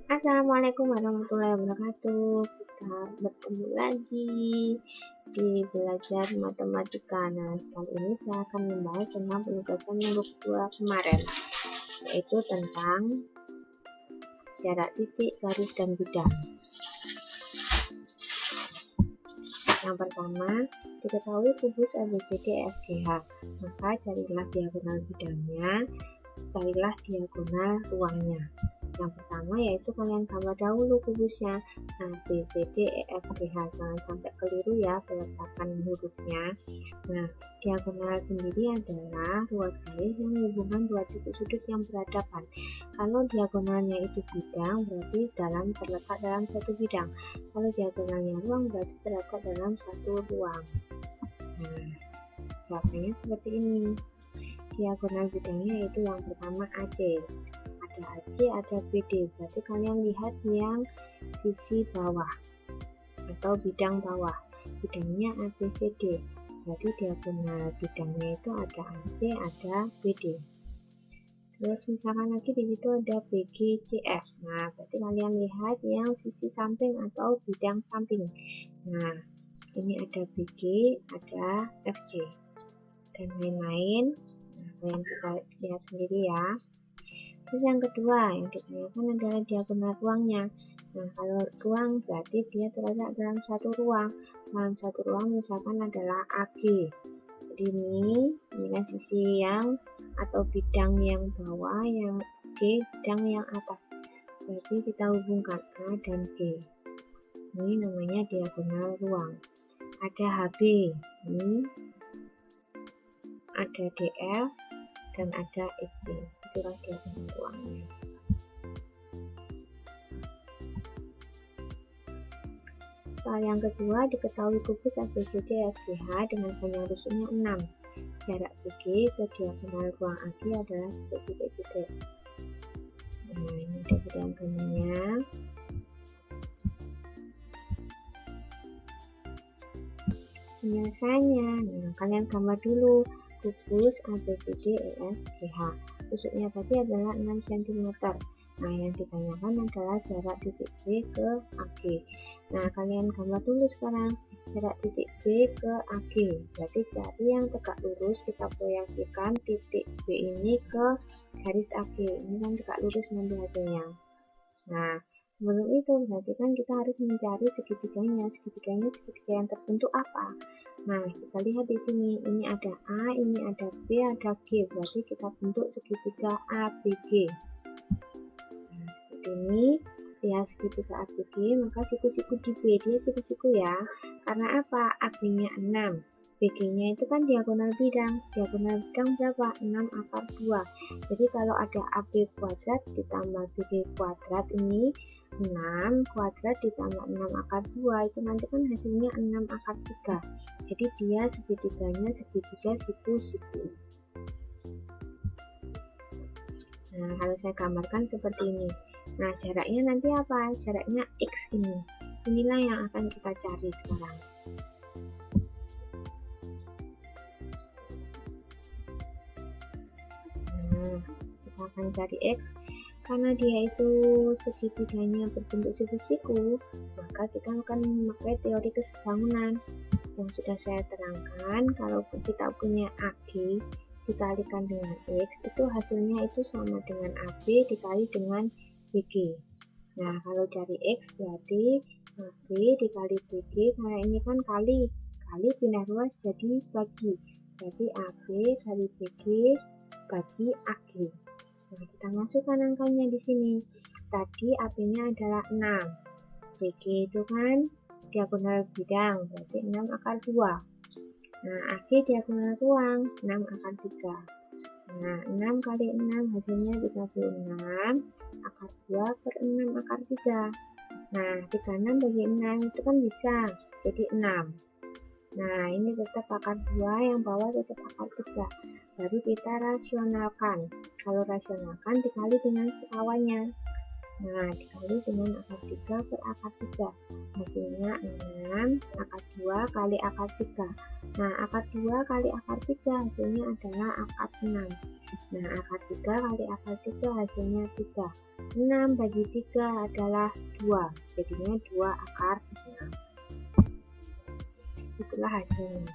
Assalamualaikum warahmatullahi wabarakatuh. Kita bertemu lagi di belajar matematika. Nah, kali ini saya akan membahas tentang penugasan minggu kedua kemarin, yaitu tentang jarak titik, garis, dan bidang. Yang pertama, diketahui kubus ABCDEFGH, maka carilah diagonal bidangnya, carilah diagonal ruangnya. Yang pertama yaitu kalian gambar dahulu kubusnya. Nah, B, C, D, E, F, G, H. Jangan sampai keliru ya peletakan hurufnya. Nah, diagonal sendiri adalah ruas garis yang menghubungkan dua titik sudut yang berhadapan. Kalau diagonalnya itu bidang, berarti terletak dalam satu bidang. Kalau diagonalnya ruang, berarti terletak dalam satu ruang. Nah, gambarnya seperti ini. Diagonal bidangnya yaitu yang pertama AC. Ada AC, ada BD, berarti kalian lihat yang sisi bawah atau bidang bawah, bidangnya ABCD, berarti diagonal bidangnya itu ada AC, ada BD. Terus misalkan lagi di situ ada BGCF, nah berarti kalian lihat yang sisi samping atau bidang samping. Nah, ini ada BG, ada FC, dan lain-lain. Nah, kalian bisa lihat sendiri ya. Terus yang kedua yang ditanyakan adalah diagonal ruangnya. Nah, kalau ruang berarti dia terletak dalam satu ruang. Dalam satu ruang misalkan adalah AG. Jadi ini kan sisi yang atau bidang yang bawah, yang G bidang yang atas. Berarti kita hubungkan A dan G. Ini namanya diagonal ruang. Ada HB, ini ada DF dan ada EC. Itulah diagonal ruangnya. Soal yang kedua, diketahui kubus ABCDEFGH dengan panjang rusuknya 6. Jarak BG ke diagonal ruang AG adalah titik-titik. Nah, ini ada bidang gambarnya. Penyelesaiannya, nah kalian gambar dulu kubus ABCDEFGH. Rusuknya tadi adalah 6 cm. Nah, yang ditanyakan adalah jarak titik B ke AG. Nah, kalian gambar dulu sekarang jarak titik B ke AG. Berarti cari yang tegak lurus, kita proyeksikan titik B ini ke garis AG. Ini kan tegak lurus nanti hasilnya. Nah, sebelum itu berarti kan kita harus mencari segitiganya. Segitiga yang terbentuk apa? Nah, kita lihat di sini, ini ada A, ini ada B, ada G, berarti kita bentuk segitiga ABG. Nah, seperti ini, lihat segitiga ABG, maka siku-siku di B, dia siku-siku ya. Karena apa? AB-nya 6, BG-nya itu kan diagonal bidang. Diagonal bidang berapa? 6 akar 2. Jadi kalau ada AB kuadrat ditambah BG kuadrat, ini 6 kuadrat ditambah 6 akar 2, itu nanti kan hasilnya 6 akar 3. Jadi dia segitiganya segitiga siku-siku. Nah, kalau saya gambarkan seperti ini. Nah, jaraknya nanti apa? Jaraknya X ini. Inilah yang akan kita cari sekarang. Nah, kita akan cari X. Karena dia itu segitiganya berbentuk siku-siku, maka kita akan memakai teori kesebangunan yang sudah saya terangkan. Kalau kita punya AG dikalikan dengan X, itu hasilnya itu sama dengan AB dikali dengan BG. Nah, kalau cari X berarti AB dikali BG, karena ini kan kali pindah ruas jadi bagi. Berarti AB kali BG bagi AG. Nah, kita masukkan angkanya di sini. Tadi AB-nya adalah 6. BG itu kan diagonal bidang, berarti 6 akar 2. Nah, AG diagonal ruang, 6 akar 3. Nah, 6 kali 6 hasilnya 36 akar 2 per 6 akar 3. Nah, 36 bagi 6 itu kan bisa jadi 6. Nah, ini tetap akar 2, yang bawah tetap akar 3. Baru kita rasionalkan. Kalau rasionalkan dikali dengan sekawannya. Nah, dikali dengan akar 3 per akar 3. Hasilnya 6 akar 2 kali akar 3. Nah, akar 2 kali akar 3 hasilnya adalah akar 6. Nah, akar 3 kali akar 3 hasilnya 3. 6 bagi 3 adalah 2, jadinya 2 akar 6. Itulah hasilnya.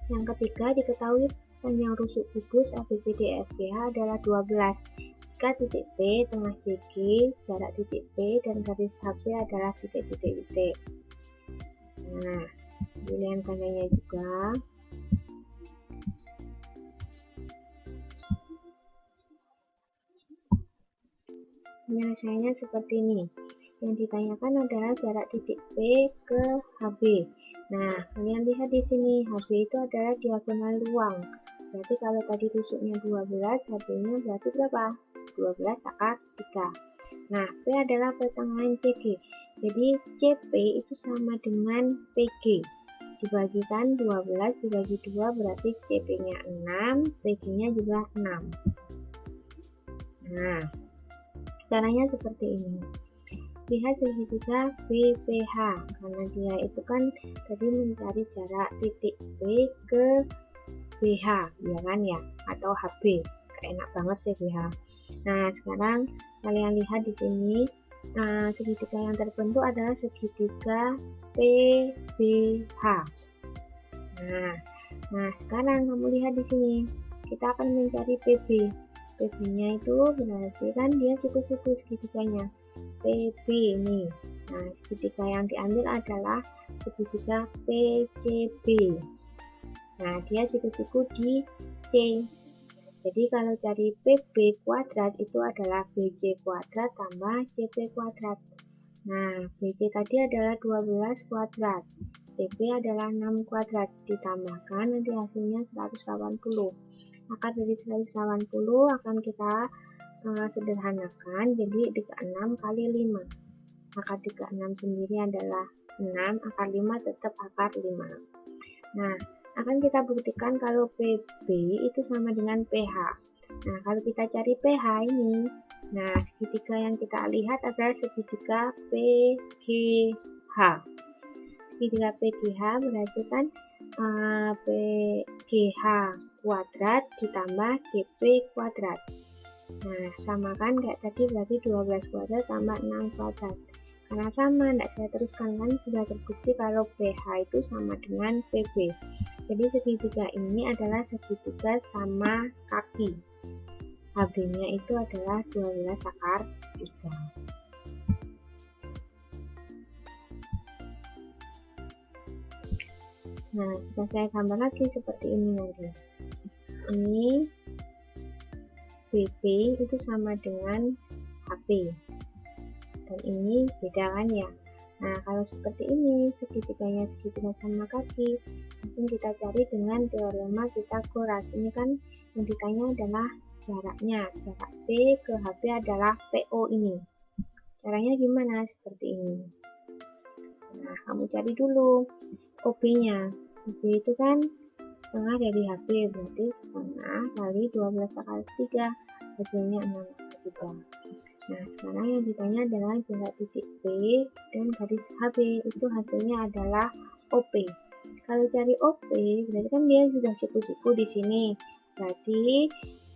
Yang ketiga, diketahui panjang rusuk kubus ABCDEFGH adalah 12. Jika titik P, tengah CG, jarak titik P, dan garis HB adalah titik-titik. Nah, pilihan gandanya juga. Penyelesaiannya seperti ini. Yang ditanyakan adalah jarak titik P ke HB. Nah, kalian lihat di sini, HB itu adalah diagonal ruang. Berarti kalau tadi rusuknya 12, HB-nya berarti berapa? 12 akar 3. Nah, P adalah pertengahan CG. Jadi, CP itu sama dengan PG. Dibagikan 12 dibagi 2 berarti CP-nya 6, PG-nya juga 6. Nah, caranya seperti ini. Lihat segitiga BPH, karena dia itu kan tadi mencari jarak titik P ke BH, ya kan ya, atau HB. Enak banget sih BH. Nah, sekarang kalian lihat di sini, segitiga yang terbentuk adalah segitiga PBH. Nah, sekarang kamu lihat di sini, kita akan mencari PB. PB-nya itu berarti kan dia siku-siku segitiganya. PB ini. Nah, segitiga yang diambil adalah segitiga PCB. Nah, dia siku-siku di C. Jadi kalau cari PB kuadrat itu adalah BC kuadrat tambah CP kuadrat. Nah, BC tadi adalah 12 kuadrat. CP adalah 6 kuadrat. Ditambahkan nanti hasilnya 180. Akar dari 180 akan kita sederhanakan jadi 36 kali 5. Akar 36 sendiri adalah 6, akar 5 tetap akar 5. Nah, akan kita buktikan kalau PB itu sama dengan PH. Nah, kalau kita cari PH ini, nah segitiga yang kita lihat adalah segitiga PGH. Segitiga PGH berarti kan PGH kuadrat ditambah GP kuadrat. Nah, sama kan kayak tadi, berarti 12 kuadrat tambah 6 kuadrat. Karena sama, tidak saya teruskan kan, sudah terbukti kalau PH itu sama dengan PB. Jadi segitiga ini adalah segitiga sama kaki. HB-nya itu adalah 12 akar 3. Nah, jika saya gambar lagi seperti ini nanti. Ini BP itu sama dengan HP. Dan ini beda kan ya. Nah, kalau seperti ini, segitiganya segitiga sama kaki, langsung kita cari dengan teorema Pythagoras. Ini kan yang ditanya adalah jaraknya. Jarak P ke HP adalah PO ini. Caranya gimana? Seperti ini. Nah, kamu cari dulu OB-nya. OB itu kan setengah dari HP, berarti setengah kali 12 akar 3, hasilnya 6 akar 3. Nah, sekarang yang ditanya adalah jarak titik P dan garis HB, itu hasilnya adalah OP. Kalau cari OP, berarti kan dia sudah siku-siku di sini. Berarti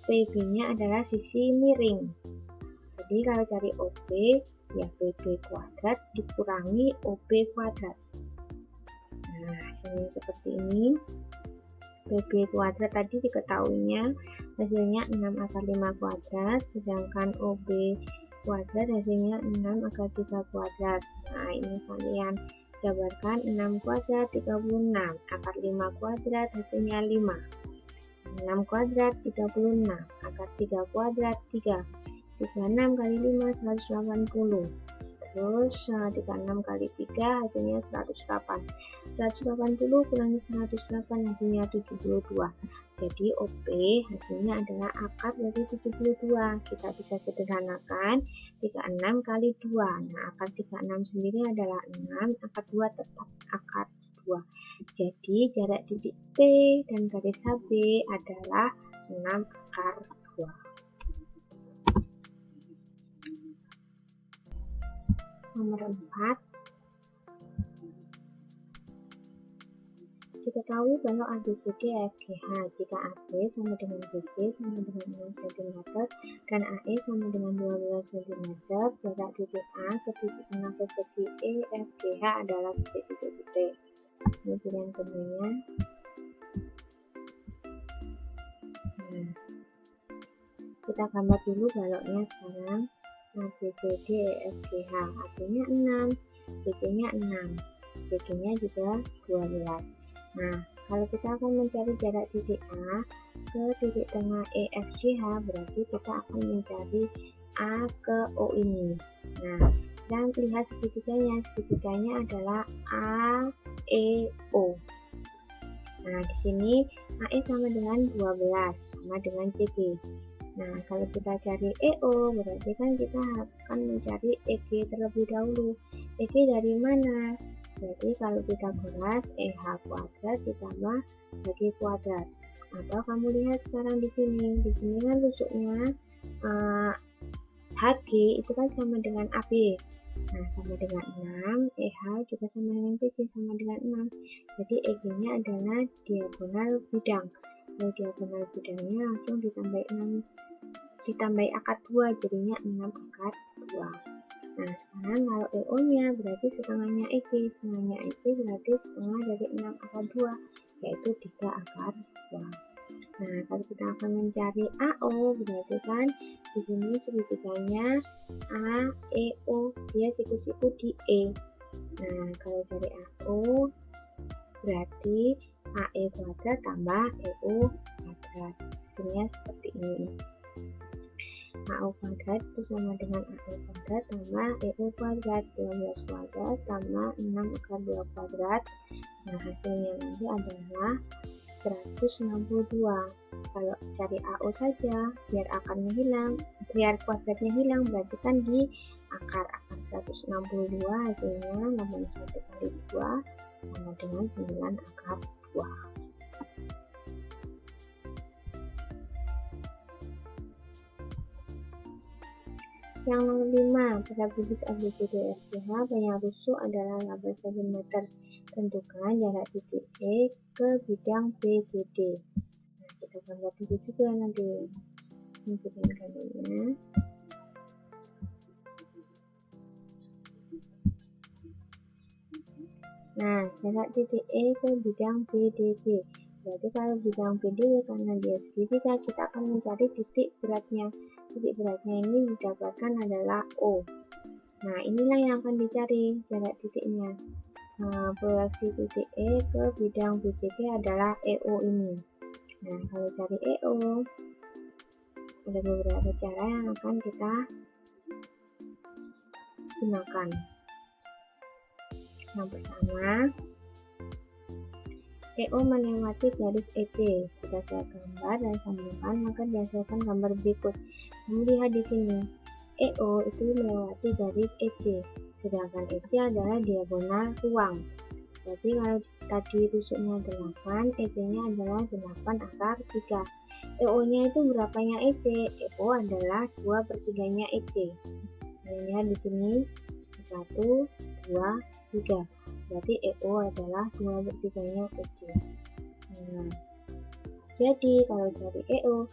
PB-nya adalah sisi miring. Jadi kalau cari OP, ya PB kuadrat dikurangi OP kuadrat. Nah, ini seperti ini. PB kuadrat tadi diketahuinya hasilnya 6 akar 5 kuadrat, sedangkan OB kuadrat hasilnya 6 akar 3 kuadrat. Nah, ini kalian jabarkan 6 kuadrat 36, akar 5 kuadrat hasilnya 5. 6 kuadrat 36, akar 3 kuadrat 3. 36 kali 5 180. Terus 36 kali 3 hasilnya 108. 180 kurangi 108 hasilnya 72. Jadi OP hasilnya adalah akar dari 72. Kita bisa sederhanakan 36 kali 2. Nah, akar 36 sendiri adalah 6, akar 2 tetap akar 2. Jadi jarak titik P dan garis HB adalah 6 akar 2. Nomor 4. Diketahui kalau ABCD EFGH jika AB sama dengan BC sama dengan 6 cm dan AE sama dengan 12 cm, jarak titik A ke titik tengah persegi EFGH adalah titik-titik. Ini pilihan keduanya. Nah, kita gambar dulu baloknya sekarang. ABCD EFGH, AB-nya 6, BC-nya 6, BG-nya juga 12. Nah, kalau kita akan mencari jarak titik A ke titik tengah EFGH, berarti kita akan mencari A ke O ini. Nah, dan lihat segitiganya. Segitiganya adalah A, E, O. Nah, di sini AE sama dengan 12, sama dengan CG. Nah, kalau kita cari EO, berarti kan kita akan mencari EG terlebih dahulu. EG dari mana? Berarti kalau kita kuras EH kuadrat ditambah BG kuadrat. Atau kamu lihat sekarang di sini kan rusuknya HG itu kan sama dengan AB. Nah, sama dengan 6, EH juga sama dengan BG sama dengan 6. Jadi EG-nya adalah diagonal bidang. Kalau diagonal bidangnya langsung ditambahi akar 2, jadinya 6 akar 2. Nah, sekarang kalau EO-nya berarti setengahnya EG. Setengahnya EG berarti setengah dari 6 akar 2, yaitu 3 akar 2. Nah, kalau kita akan mencari AO, berarti kan di sini segitiganya A, E, O, dia siku-siku di E. Nah, kalau cari AO, berarti AE kuadrat tambah EO kuadrat. Hasilnya seperti ini. AO kuadrat itu sama dengan AE kuadrat tambah EO kuadrat, 12 kuadrat tambah 6 akar 2 kuadrat. Nah, hasilnya nanti adalah 162. Kalau cari AO saja, biar akarnya hilang, biar kuadratnya hilang, berarti kan di akar 162, hasilnya 81 kali 2 sama dengan 9 akar 2. Yang nomor 5, pada bibis ABCD EFGH banyak rusuk adalah 8 cm. Tentukan jarak titik E ke bidang BGD. Nah, kita gambar dulu juga nanti. Ini pilihan gambarnya. Nah, jarak titik E ke bidang BDG. Berarti kalau bidang BD karena dia segitiga, kita akan mencari titik beratnya. Titik beratnya ini didapatkan adalah O. Nah, inilah yang akan dicari jarak titiknya. Nah, proyeksi titik E ke bidang BCD adalah EO ini. Nah, kalau cari EO, ada beberapa cara yang akan kita gunakan. Yang pertama, EO melewati garis EC. Jika saya gambar dan sambungkan, maka dihasilkan gambar berikut. Kamu lihat di sini, EO itu melewati garis EC, sedangkan EC adalah diagonal ruang. Jadi kalau tadi rusuknya 8, EC-nya adalah 8 akar 3. EO-nya itu berapanya EC? EO adalah 2/3-nya EC. Nah, lihat di sini 1, 2, 3. Berarti EO adalah 2/3-nya EC. Nah, jadi kalau cari EO,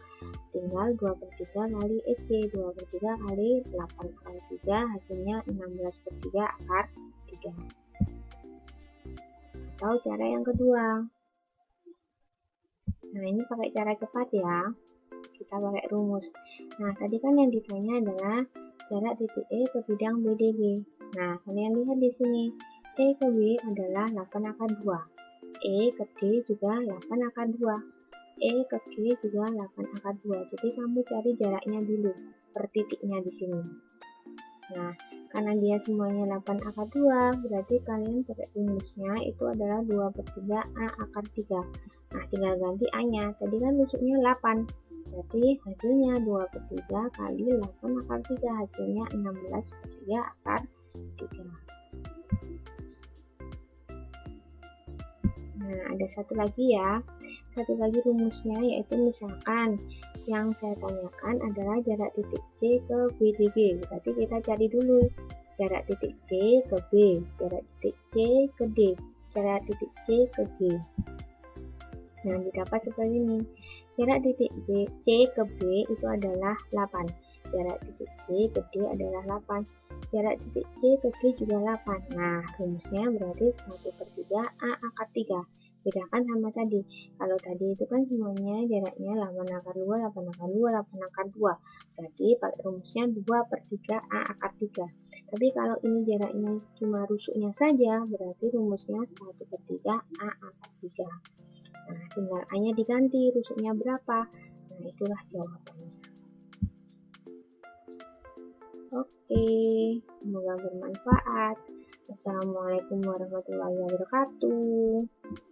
tinggal 2/3 kali EC. 2/3 kali 8 akar 3, hasilnya 16/3 akar 3. Atau cara yang kedua. Nah, ini pakai cara cepat ya. Kita pakai rumus. Nah, tadi kan yang ditanya adalah jarak titik E ke bidang BDG. Nah, kalian lihat di sini. E ke B adalah 8 akar 2. E ke D juga 8 akar 2. E ke G juga 8 akar 2. Jadi kamu cari jaraknya dulu per titiknya di sini. Nah, karena dia semuanya 8 akar 2, berarti kalian pakai rumusnya itu adalah 2/3 A akar 3. Nah, tinggal ganti A-nya. Tadi kan rusuknya 8. Berarti hasilnya 2/3 kali 8 akar 3. Hasilnya 16/3 akar 3. Nah, ada satu lagi ya. Satu lagi rumusnya, yaitu misalkan yang saya tanyakan adalah jarak titik C ke BDG. Berarti kita cari dulu jarak titik C ke B, jarak titik C ke D. jarak titik C ke G. Nah, didapat seperti ini. Jarak titik C ke B itu adalah 8. Jarak titik C ke D adalah 8. Jarak titik C ke G juga 8. Nah, rumusnya berarti 1/3 A akar 3. Bedakan sama tadi. Kalau tadi itu kan semuanya jaraknya 8 akar 2, 8 akar 2, 8 akar 2. Berarti pakai rumusnya 2/3 A akar 3. Tapi kalau ini jaraknya cuma rusuknya saja, berarti rumusnya 1/3 A akar 3. Nah, tinggal A-nya diganti, rusuknya berapa. Nah, itulah jawabannya. Oke, semoga bermanfaat. Wassalamualaikum warahmatullahi wabarakatuh.